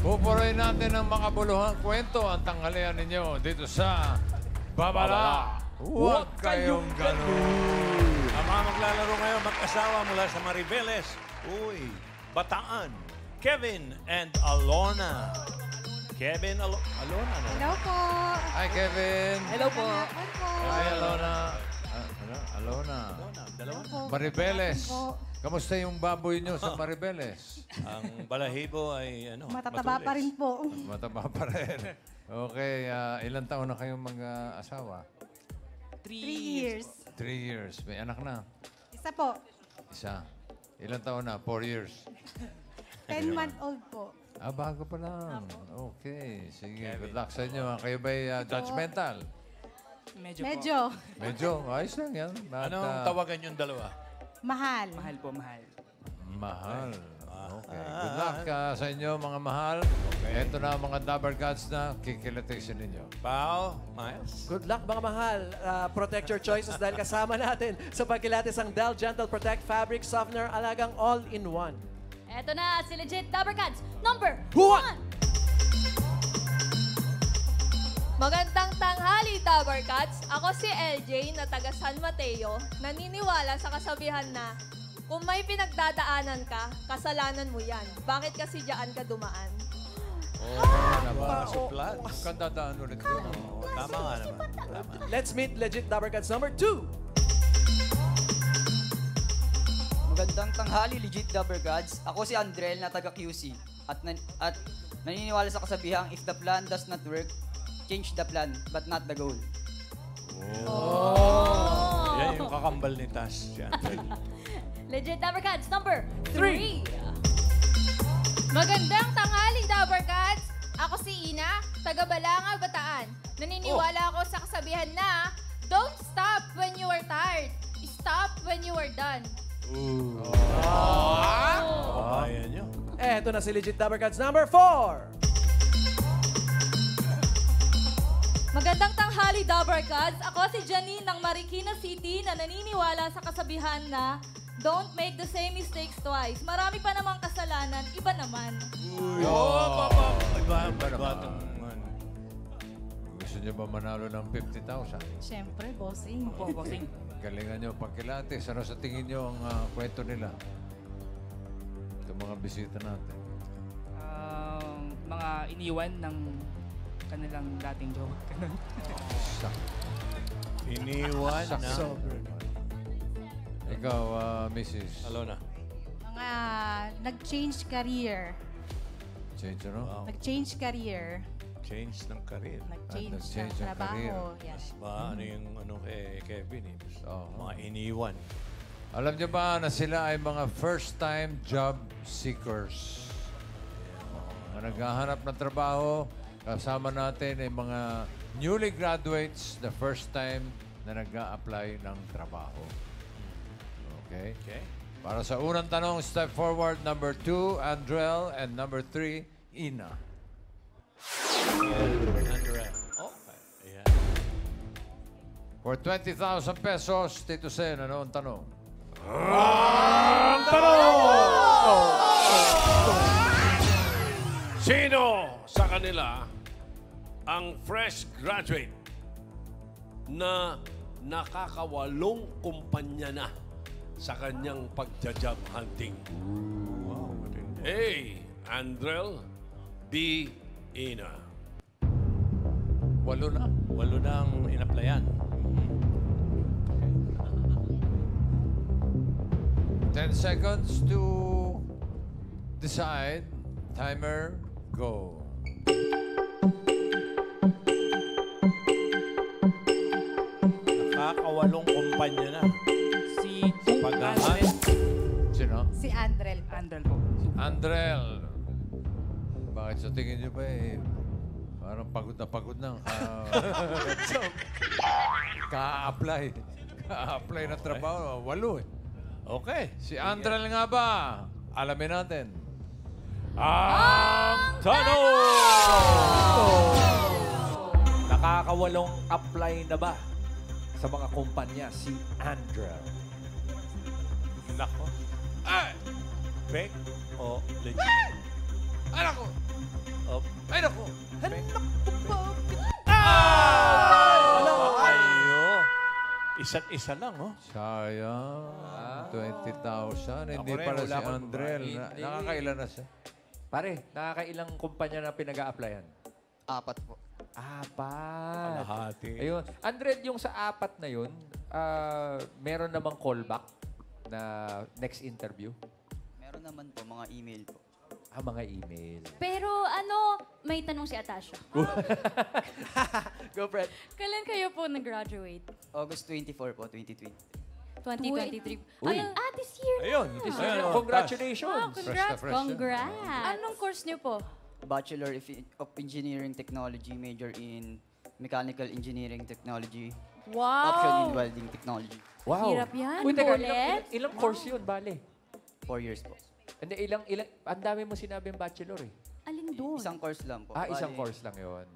Pupuroy natin ng makabuluhang kwento ang tanghalian ninyo dito sa Babala. Huwag kayong ganun. Ang mga maglalaro ngayon, mag-asawa mula sa Maribeles. Uy, Bataan. Kevin and Alona. Kevin, Alona. No? Hello po. Hi, Kevin. Hello po. Hi, Alona. Alona. Dalawa. Maribeles. Kamusta yung baboy nyo sa Maribeles? Ang balahibo ay Matataba pa rin po. Mataba pa rin. Okay, ilang taon na kayong mag-asawa? 3 years. 3 years. May anak na? Isa po. Isa. Ilang taon na? 4 years. 10-month-old po. Bago pa lang. Okay. Sige, good luck sa inyo. Kayo ba'y judgmental? Medyo. Medyo. Ayos lang yan. Anong tawagan yung dalawa? Mahal. Mahal po, mahal. Mahal. Okay. Good luck sa inyo, mga mahal. Ito na ang mga Dabber Gods na kikilatisin ninyo. Pao, Miles. Good luck mga mahal. Protect your choices dahil kasama natin sa pagkilatis ang Del Gentle Protect Fabric Softener alagang all-in-one. Eto na si Legit Dabber Gods number 1! Magandang tanghali, Dabber Cats. Ako si LJ na taga San Mateo, naniniwala sa kasabihan na kung may pinagdadaanan ka, kasalanan mo yan. Bakit kasi diyan ka dumaan? Suplat. Kandadaan ulit doon. Tama nga naman. Tama. Let's meet legit Dabber Gods number 2. Magandang tanghali, legit Dabber Gods. Ako si Andrel na taga QC. At naniniwala sa kasabihang, if the plan does not work, change the plan, but not the goal. Yan yung kakambal ni Tash. Legit Dabber Gods number 3! Magandang tanghali, Dabber Cats. Ako si Ina, taga Balanga, Bataan. Naniniwala ako sa kasabihan na don't stop when you are tired. Stop when you are done. Ayan nyo. Eto na si legit Dabber Gods number 4. Magandang tanghali, Dabber Gods. Ako si Janine ng Marikina City na naniniwala sa kasabihan na don't make the same mistakes twice. Marami pa namang kasalanan, iba naman. Iba naman. Gusto niyo ba manalo ng 50,000? Siyempre, bossing. Opo, bossing. Galingan niyo pagkilatis. Ano sa tingin niyo ang kwento nila? Itong mga bisita natin. Mga iniwan ng kanilang dating jowa. Iniwan na. Ikaw, Mrs. Alona. Mga nag-change career. Change, ano? Wow. Nag-change career. Change ng karir. Nag-change ng nag-change ng career. trabaho. Yes. Ano yung kay Kevin eh. Oo. Mga iniwan. Alam niyo ba na sila ay mga first-time job seekers? Mga naghahanap ng trabaho, kasama natin ay mga newly graduates, the first time na nag-a-apply ng trabaho. Okay? Okay? Para sa unang tanong, step forward, number 2, Andrel, and number 3, Ina. Andrea. Okay. Ayan. For 20,000 pesos, Tito Sen, ano ang tanong? Sino sa kanila ang fresh graduate na nakakawalong kumpanya na sa kanyang pagja-job hunting? Wow. A. Andrel. B. Ina. 8 na. 8 na ang in-applyan. 10 seconds to decide. Timer, go. Nakakawalong kumpanya na. Si Paghahan. Sino? Si Andrel po. Andrel po. Andrel. Bakit sa tingin niyo ba parang pagod na. Ka-apply. Ka-apply ng trabaho. 8 eh. Okay. Si Andrel nga ba? Alamin natin. Ang tanong! Nakakawalong apply na ba sa mga kumpanya si Andrel? Nako. Ay! Fake o legit? Anak ko! Isa't isa lang, oh. Sayang. 20,000. Hindi Ako rin, pala si wala akong Andrel. Hindi. Nakakailan na siya? Pare, nakakailang kumpanya na pinag-a-applyan? 4 po. 4. Kalahati. Ayun. Andred, yung sa 4 na yun, meron namang callback na next interview? Meron naman po, mga email po. Mga email. Pero may tanong si Atasha. Go, Fred. Kailan kayo po nag-graduate? August 24 po, 2020. 2023. Uy. This year. Ayun. Ayun, congratulations! Wow, congrats. Fresh na. Congrats. Anong course niyo po? Bachelor of Engineering Technology, major in Mechanical Engineering Technology, option in Wow. Welding Technology. Wow. Hirap yan. Uy, teka, Bullet. ilang course yun, bale? 4 years po. Hindi, ang dami mo sinabing bachelor eh. Alin doon? Isang course lang po. Isang Bali, course lang yun.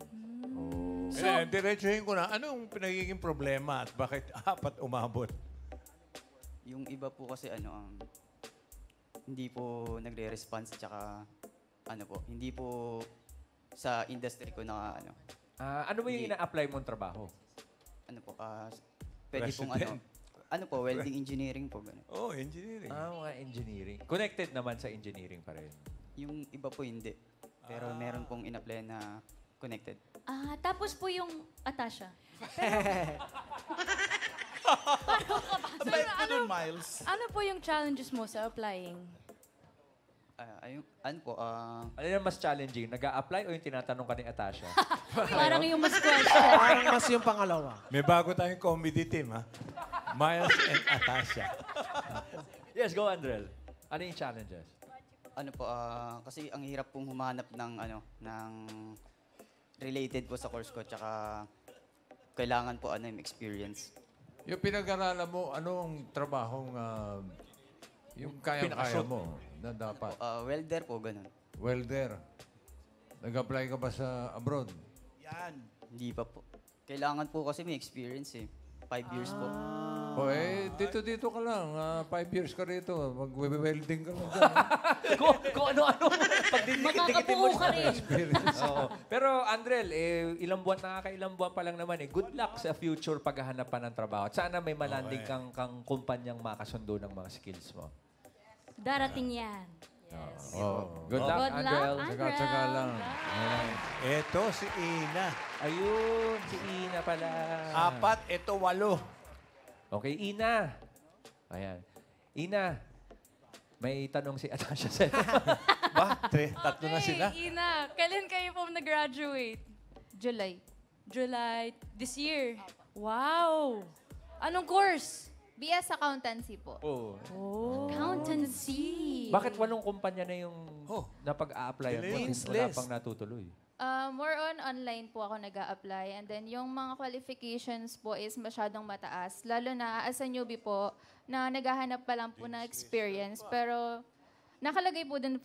Diretsuhin ko na, anong pinagiging problema at bakit 4 umabot? Yung iba po kasi hindi po nagre-response tsaka hindi po sa industry ko na Ano mo yung ina-apply mong trabaho? pwede pong President. welding engineering po ganun. Oh, engineering. Mga engineering. Connected naman sa engineering pa rin. Yung iba po hindi. Pero meron pong in-apply na connected. Tapos po yung Atasha. Miles. Ano po yung challenges mo sa applying? Ano yung mas challenging? Nag-a-apply o yung tinatanong ka ni Atasha? Parang yung mas question. Parang mas yung pangalawa. May bago tayong comedy team, ha? Miles and Atasha. Yes, go, Andrel. Ano yung challenges? Kasi ang hirap pong humanap ng related po sa course ko, tsaka kailangan po yung experience. Yung pinag-aralan mo, anong trabahong yung kayang-kaya mo na dapat? Welder po, ganun. Welder. Nag-apply ka ba sa abroad? Yan. Hindi pa po. Kailangan po kasi may experience eh. 5 years po. Dito ka lang. 5 years ka rito. Mag-welding ka lang dyan. Kung ano-ano. Pagdidikit-dikitin mo Makakabuo ka rin. Oo. Pero Andrel, nakakailang buwan pa lang naman eh. Good luck sa future paghahanap pa ng trabaho. At sana may malanding kang kumpanyang makasundo ng mga skills mo. Darating yan. Good luck, Good luck, Andrel. Andrel. Tsaga-tsaga lang. Ito si Ina. Ayun, si Ina pala. 4, ito 8. Okay, Ina. Ayan. Ina, may tanong si Atasha sa'yo. Tatlo na sila. Ina, kailan kayo po nag-graduate? July. July this year. Wow! Anong course? BS Accountancy po. Accountancy. Bakit 8 kumpanya na yung napag-a-applyan mo? Delayed Wala list. pang natutuloy. More on online po ako nag-a-apply. And then yung mga qualifications po is masyadong mataas. Lalo na as a newbie po, na naghahanap pa lang po ng experience. Pero nakalagay po dun,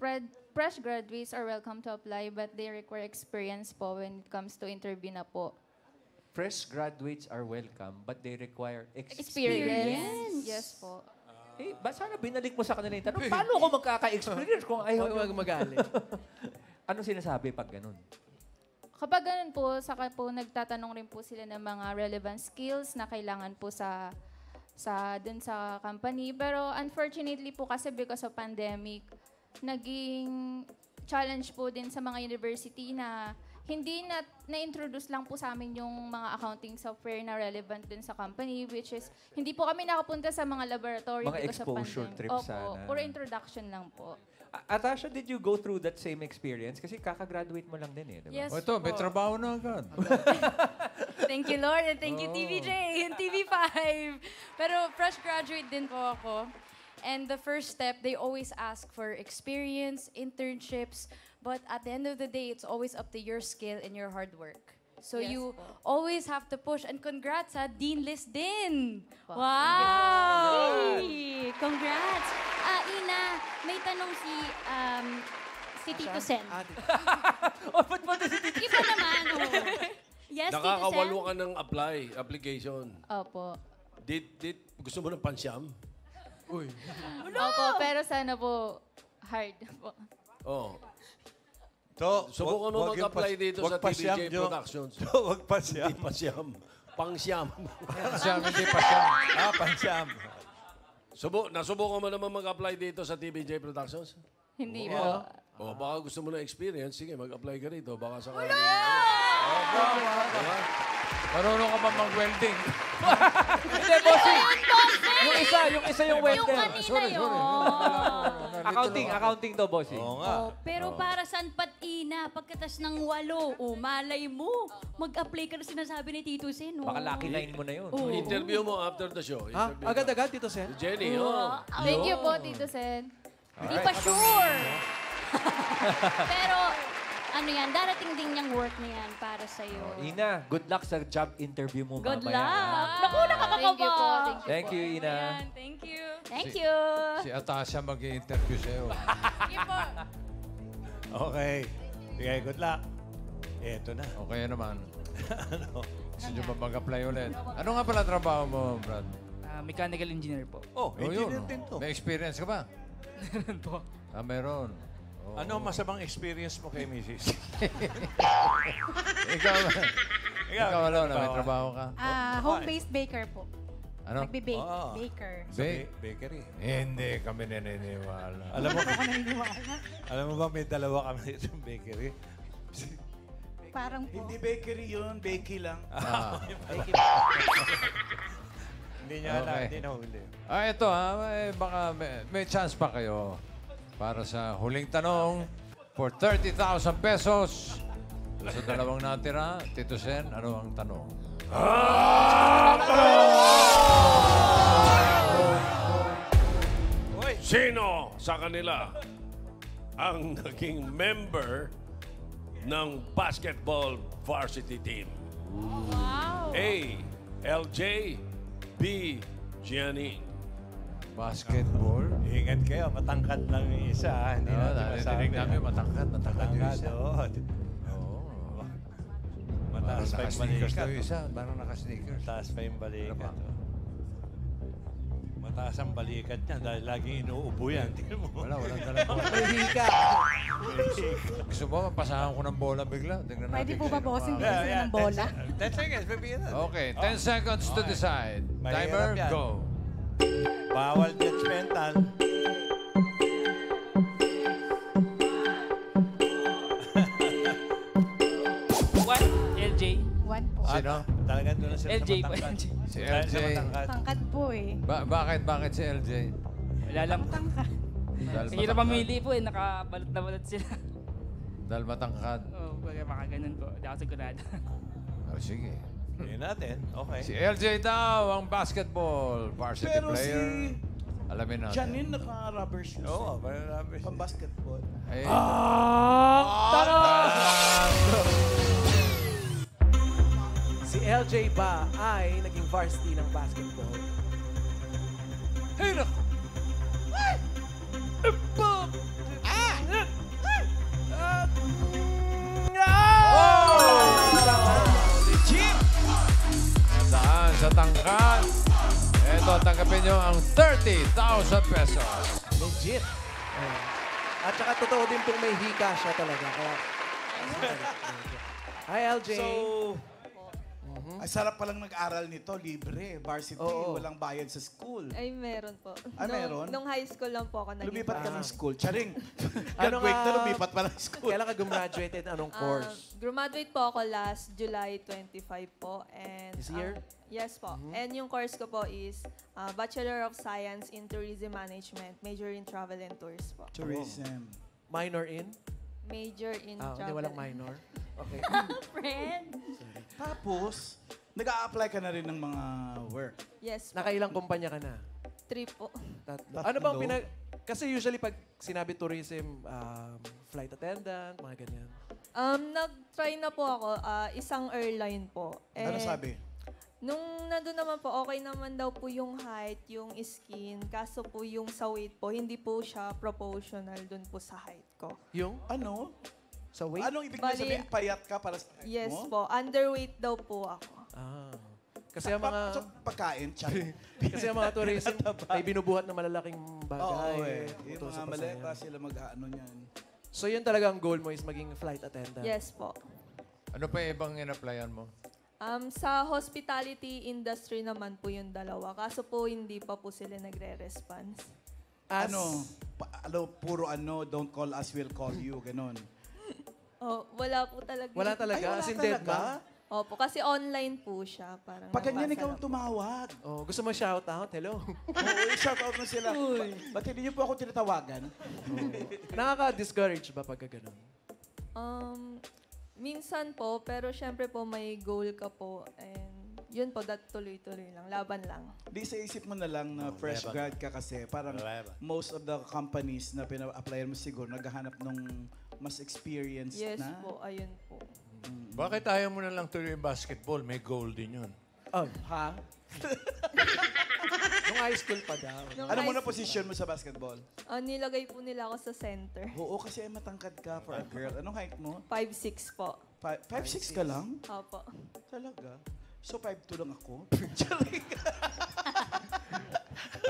fresh graduates are welcome to apply but they require experience po when it comes to interview na po. Fresh graduates are welcome, but they require Experience. Yes po. Sana binalik mo sa kanila yung tanong, paano ako magkaka-experience kung ayaw Huwag magalit. Anong sinasabi pag ganun? Kapag ganun po, saka po nagtatanong rin po sila ng mga relevant skills na kailangan po dun sa company. Pero unfortunately po kasi because of pandemic, naging challenge po din sa mga university na hindi na-introduce lang po sa amin yung mga accounting software na relevant dun sa company, which is hindi po kami nakapunta sa mga laboratory Mga because of pandemic. exposure trips sana. Puro introduction lang po. Atasha, did you go through that same experience? Kasi kaka-graduate mo lang din eh, di ba? Yes Ito, may po. trabaho na agad. Thank you, Lord, and thank you, TVJ and TV5. Pero fresh graduate din po ako. And the first step, they always ask for experience, internships, but at the end of the day, it's always up to your skill and your hard work. So Yes you po. always have to push. And congrats ha, Dean List din. Wow! Congrats! Ina, may tanong si Tito Sen. Ba't mo si Tito? Iba naman, oh. Yes, Tito Sen? Nakakawalo ka ng application. Opo. Gusto mo ng pansyam? Opo, pero sana po hard po. Oh. To, Subukan mo mag-apply dito sa TVJ Productions. Huwag pa siya. Hindi pa siyam. Pangsyam. Siyam, hindi pa siyam. Pansyam. Nasubukan mo naman mag-apply dito sa TVJ Productions? Hindi po. O baka gusto mo na experience, sige, mag-apply ka rito. Baka sa Marunong ka ba mag-welding? Hindi, bossing. Yung isa yung welder. Sorry. Accounting to, bossing. Oo nga. Oh, pero para saan Ina, pagkatas ng 8, malay mo, mag-apply ka na sinasabi ni Tito Sen. Baka lucky 9 mo na yun. Interview mo after the show. Ha? Interview Agad-agad, Tito Sen? Si Jenny, oh. Thank you po, Tito Sen. Hindi pa sure. Pero, ano yan, darating din yung work na yan para sa'yo. Ina, good luck sa job interview mo Good mamaya. luck. Naku, nakakakaba. Thank you po. Thank you, Ina. Ayan, thank you. Thank you. Si Atasha mag-i-interview sa'yo. Sige po. Okay. Sige, good luck. Eto na. Okay naman. Ano? Gusto nyo ba mag-apply ulit? Ano nga pala trabaho mo, Brad? Mechanical engineer po. Oh, engineer yun, din to. May experience ka ba? Meron po. Meron. Oh. Ano ang masamang experience mo kay Mrs.? Ikaw, ano, may trabaho ka? Home-based baker po. Ano? Nagbe-bake. Ah. Baker. Sa bakery. Hindi kami naniniwala. Alam mo ba may dalawa kami dito sa bakery? Parang po. Hindi bakery yun, bakey lang. Hindi niya alam, Okay. hindi nahuli. Ito baka may chance pa kayo para sa huling tanong for 30,000 pesos. Sa dalawang natira, Tito Sen, ano ang tanong? Sino sa kanila ang naging member ng basketball varsity team? A. LJ. B. Gianni. Basketball? Ingat kayo, matangkad lang yung isa. Hindi natin masabi. Narinig namin matangkad yung isa. Oo. Mataas pa yung Naka-sneakers balikat. daw yung isa. Parang naka-sneakers. Mataas pa yung balikat. Ano pa? Mataas ang balikat niya dahil laging inuubo yan. Tingnan mo. Walang dalang bola. May hika. Gusto mo, mapasahan ko ng bola bigla. Tingnan natin. Pwede po ba bossing Yeah. gusto ng bola? 10 seconds, bibigyan na. Okay, 10 seconds to decide. Timer, Mahirap yan. go. Bawal judgmental. What? LJ? One po. Sino? Talagang doon na sila LJ sa po, matangkad. LJ. Si Dahil LJ. sa matangkad. Tangkad po eh. Bakit si LJ? Wala lang po. Tangkad. Dahil Sa hirap matangkad. mamili po eh, nakabalot na balot sila. Dahil matangkad. Oo, baka ganun po. Hindi ako sigurado. Sige. Tingnan natin. Okay. Si LJ daw ang basketball varsity Pero player. Alamin natin. Janine naka-rubber shoes. Oo, marami. Pang-basketball. Ay, Si LJ ba ay naging varsity ng basketball? Hey, naku! Saan? Sa tangkad. Ito, tanggapin nyo ang 30,000 pesos. Legit. At saka totoo din pong may hika siya talaga. Kaya, hi, LJ. So, ay sarap palang nag-aral nito, libre, varsity, Oo. walang bayad sa school. Ay, meron po. Ah, meron? Nung high school lang po ako naging Lumipat ka ng varsity. school. Charing, Ano graduate nga? na, lumipat pa ng school. Kailan ka gumraduated? Anong course? Graduate po ako last July 25 po. And, This year? Yes po. And yung course ko po is Bachelor of Science in Tourism Management, major in Travel and Tours po. Tourism. Minor in? Major in Hindi, Travel. walang minor. Okay. Friend. Tapos, nag-a-apply ka na rin ng mga work. Yes po. Nakailang kumpanya ka na? 3 po. Tatlo. Ano bang pinag... Kasi usually pag sinabi tourism, flight attendant, mga ganyan. Nag-try na po ako, isang airline po. Ano sabi? Nung nandun naman po, okay naman daw po yung height, yung skin. Kaso po yung sa weight po, hindi po siya proportional dun po sa height ko. Yung? Ano? Sa weight? Anong ibig niya sabihin? Payat ka para sa Yes mo? po. Underweight daw po ako. Kasi ang mga... So, pagkain, charing. Kasi ang mga tourism, may binubuhat na malalaking bagay. Oo, eh. Yung Tungkol sa mga maleta, pasayan. sila mag-ano niyan. So yun talaga ang goal mo is maging flight attendant? Yes po. Ano pa yung ibang in-applyan mo? Sa hospitality industry naman po yung dalawa. Kaso po hindi pa po sila nagre-response. Puro don't call us, we'll call you, ganon. Oh, wala po talaga. Wala talaga? Ay, wala As in dead talaga? ba? Opo, kasi online po siya. Parang Pag ganyan nabasa ikaw lang po. tumawag. Oh, gusto mo shout out? Hello. Oo, shout out na sila. Ba't hindi niyo po ako tinatawagan? Nakaka-discourage ba pag gano'n? Minsan po, pero syempre po may goal ka po. And yun po, tuloy-tuloy lang. Laban lang. Di sa isip mo na lang na fresh grad ka kasi parang most of the companies na pina-applyan mo siguro naghahanap ng mas experienced Yes na. po, ayun po. Bakit ayaw mo na lang tuloy yung basketball? May goal din yun. Ha? Nung high school pa daw. Ano mo na position mo sa basketball? Nilagay po nila ako sa center. Oo, kasi matangkad ka for a girl. Anong height mo? 5'6" po. 5'6" ka lang? Opo. Talaga? So 5'2" lang ako?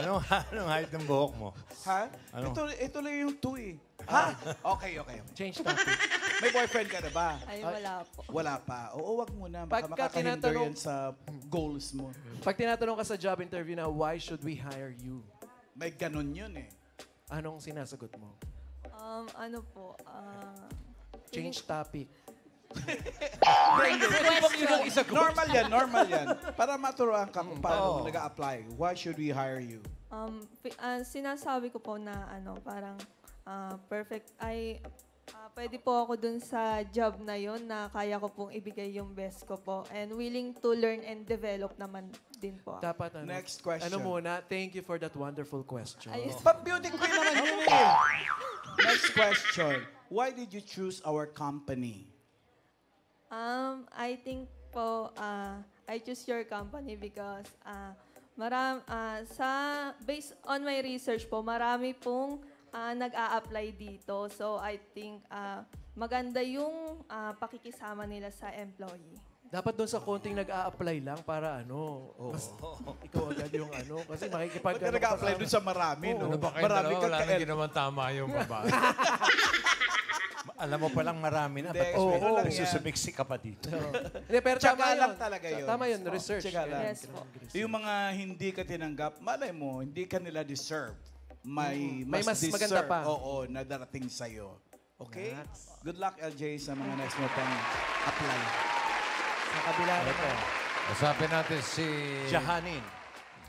Anong height ng buhok mo? Ha? Ano? Ito lang yung 2 eh. Ha? Okay. Change topic. May boyfriend ka na ba? Ay, wala po. Wala pa. Oo, wag muna. Baka Pagka makakahinder tinatanong- yan sa goals mo. Pag tinatanong ka sa job interview na, why should we hire you? May ganun yun eh. Anong sinasagot mo? Ano po, Change topic. Normal yan. Para maturuan ka kung paano nag-a-apply. Why should we hire you? sinasabi ko po na parang perfect pwede po ako dun sa job na yon na kaya ko pong ibigay yung best ko po and willing to learn and develop naman din po ako. Dapat Next question. Ano muna, thank you for that wonderful question. Ayun. Beauty queen naman yun eh. Next question. Why did you choose our company? I think po, I choose your company because based on my research po, marami pong nag-a-apply dito. So, I think maganda yung pakikisama nila sa employee. Dapat doon sa konting nag-a-apply lang para ikaw agad yung kasi makikipag... Ba't ka nag-a-apply doon sa marami, no? Ano ba kayo Marami dalawa? Wala kang nang ginawan tama yung babae. Alam mo palang marami na. Hindi, Ba't lang yan. susumiksi ka pa dito? Hindi, pero Tsaga tama lang yun. talaga yun. Tama yun, research. Tsaga lang. Yes po. Yung mga hindi ka tinanggap, malay mo, hindi ka nila deserve. May May mas deserve, maganda pa. Oo, na darating sa'yo. Okay? Good luck, LJ, sa mga next mo pang apply. Sa kabila na to. Usapin natin si... Jahanin.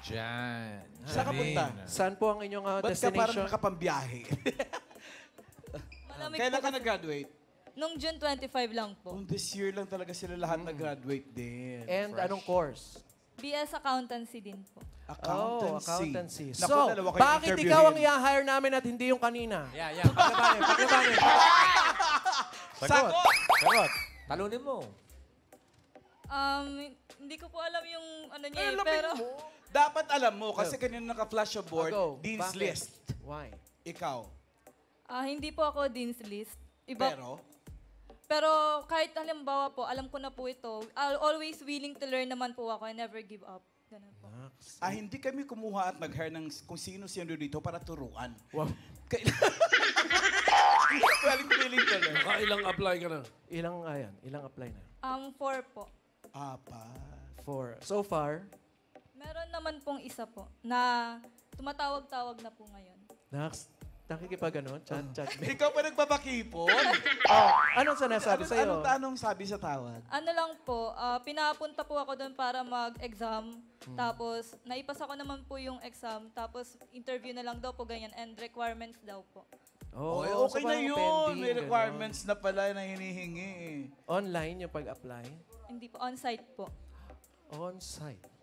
Jan. Saan ka punta? Saan po ang inyong Ba't ka parang destination? nakapambiyahe? Malamig Kailan po ka kasi- nag-graduate? Nung June 25 lang po. This year lang talaga sila lahat nag-graduate din. And Fresh. anong course? BS Accountancy din po. Accountancy. So, Naku, dalawa kayong bakit ikaw ang interviewin. i-hire namin at hindi yung kanina? Yeah. Paglabanin. Sagot! Talunin mo. Hindi ko po alam yung niya pero... Dapat alam mo, kasi kanina naka-flash yung board, Go. Dean's Bakit? List. Why? Ikaw. Hindi po ako Dean's List. Iba, Pero, pero kahit halimbawa po, alam ko na po ito, I'll always willing to learn naman po ako and never give up. Ganun po. hindi kami kumuha at nag-hire ng kung sino-sino dito para turuan. Wow. Willing to learn. Ilang apply ka na? Ilang apply na? 4 po. Apat. 4. So far, Meron naman pong isa po na tumatawag-tawag na po ngayon. nakikipag chat. Ikaw pa nagpapakipon? Anong sinasabi sa'yo? Anong sabi sa tawag? Ano lang po, pinapunta po ako doon para mag-exam. Tapos, naipasa ko naman po yung exam. Tapos, interview na lang daw po ganyan. And requirements daw po. Okay so na parang yun. pending, May requirements na pala na hinihingi eh. Online yung pag-apply? Hindi po, on-site po. On-site.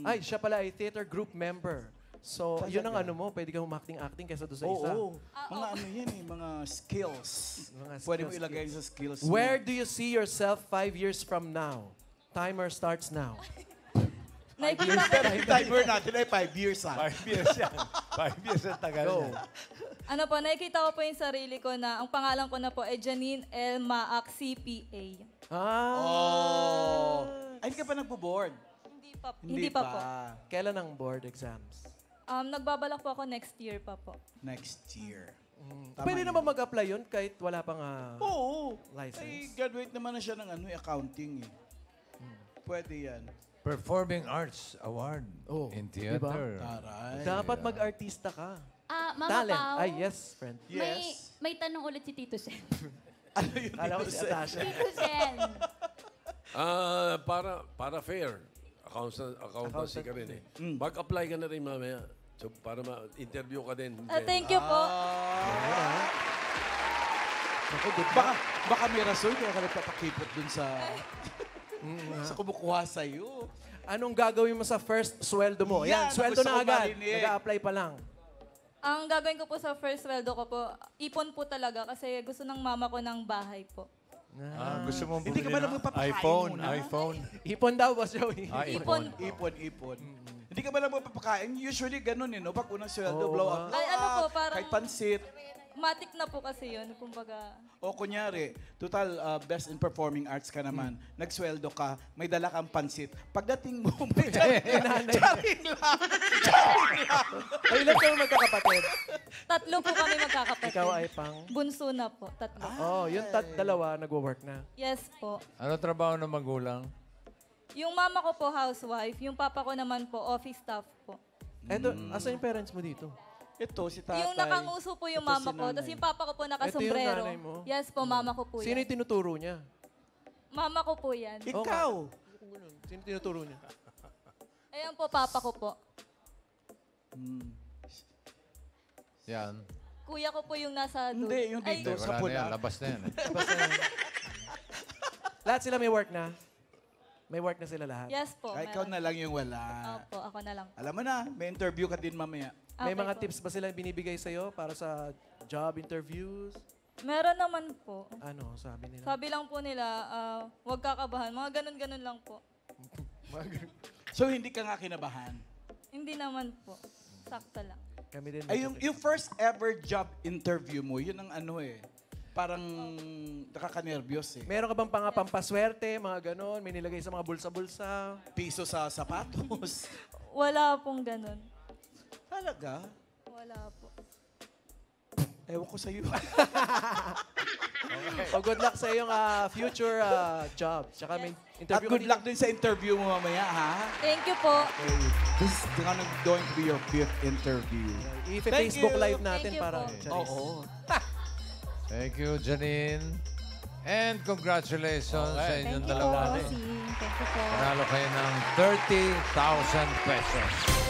Ay, siya pala ay theater group member. So, yun ang mo, pwede kang acting kaysa doon sa isa. Oo. Mga yan eh, mga skills. Pwede mo ilagay sa skills. Where do you see yourself 5 years from now? Timer starts now. Timer natin ay 5 years ha. 5 years yan. 5 years ang tagal yan. Ano po, nakikita ko po yung sarili ko na, ang pangalan ko na po ay Janine L. Maak, CPA. Ay, hindi ka pa nagbo-board? Hindi pa po. Kailan ang board exams? Nagbabalak po ako next year pa po. Next year. Pwede naman mag-apply yun kahit wala pang Oo. license. Ay, graduate naman na siya ng accounting eh. Pwede yan. Performing Arts Award in theater. Taray. Dapat mag-artista ka. Mama Talent. Pao, Ay, yes, friend. may tanong ulit si Tito Sen. Ano yun? Kala ko si Atasha. Tito Sen, Para fair. Accountancy ka rin eh. Mag-apply ka na rin mamaya. So, para ma-interview ka din. Thank you po. Baka may rason kaya ka nagpapakipot dun sa kumukuha sa'yo. Anong gagawin mo sa first sweldo mo? Yan, Yan, sweldo gusto na ko agad. marinig. Nag-a-apply pa lang. Ang gagawin ko po sa first sweldo ko po, ipon po talaga kasi gusto ng mama ko ng bahay po. Gusto mong Hindi ka ba lang magpapakain iPhone, muna? iPhone. Ipon daw, Boss Joey. Ipon. Ipon. Hindi ka ba lang magpapakain? Usually ganun eh, no? Pag unang sweldo, blow up. Ay, ano po, parang- Kahit pansit. Matik na po kasi yun, kumbaga. O kunyari, total best in performing arts ka naman, nagsweldo ka, may dala kang pansit. Pagdating mo, may charing lang. Ay, ilan kayo magkakapatid? 3 po kami magkakapatid. Ikaw ay pang... Bunso na po, 3. yung dalawa nagwo-work na. Yes po. Ano trabaho ng magulang? Yung mama ko po housewife, yung papa ko naman po office staff po. Eto, asan yung parents mo dito? Ito, si tatay. Yung nakanguso po yung Ito mama si ko, tapos nanay. yung papa ko po Ito yung nakasombrero. nanay mo? Yes po, mama ko po Sino yan. yung tinuturo niya? Mama ko po yan. Ikaw! Sino tinuturo niya? Ayan po, papa ko po. Yan. Kuya ko po yung nasa doon. Hindi, yung dito Wala sa na pula. yan, labas na yan. Lahat sila may work na? May work na sila lahat? Yes po. Ay, ikaw meron. na lang yung wala. Opo, ako na lang. Alam mo na, may interview ka din mamaya. May Okay mga po. tips ba sila binibigay sa'yo para sa job interviews? Meron naman po. Ano, sabi nila? Sabi lang po nila, huwag kakabahan. Mga ganun-ganun lang po. So, hindi ka nga kinabahan? Hindi naman po. Sakto lang. Kami din. Ay, yung first ever job interview mo, yun ang ano eh. Parang nakaka-nervyos eh. Meron ka bang pampaswerte, mga ganon? May nilagay sa mga bulsa-bulsa? Piso sa sapatos. Wala pong ganun. Talaga? Wala po. Ewan ko sa'yo. So good luck sa iyong future job. Tsaka may At interview good luck din sa interview mo mamaya, ha? Thank you po. Okay. This is going to be your 5th interview. I-Facebook Thank you. live natin Thank you para... po. Oo. Thank you, Janine. And congratulations sa inyong Thank you po, dalawa. Sing. Thank you po. Panalo kayo ng 30,000 pesos.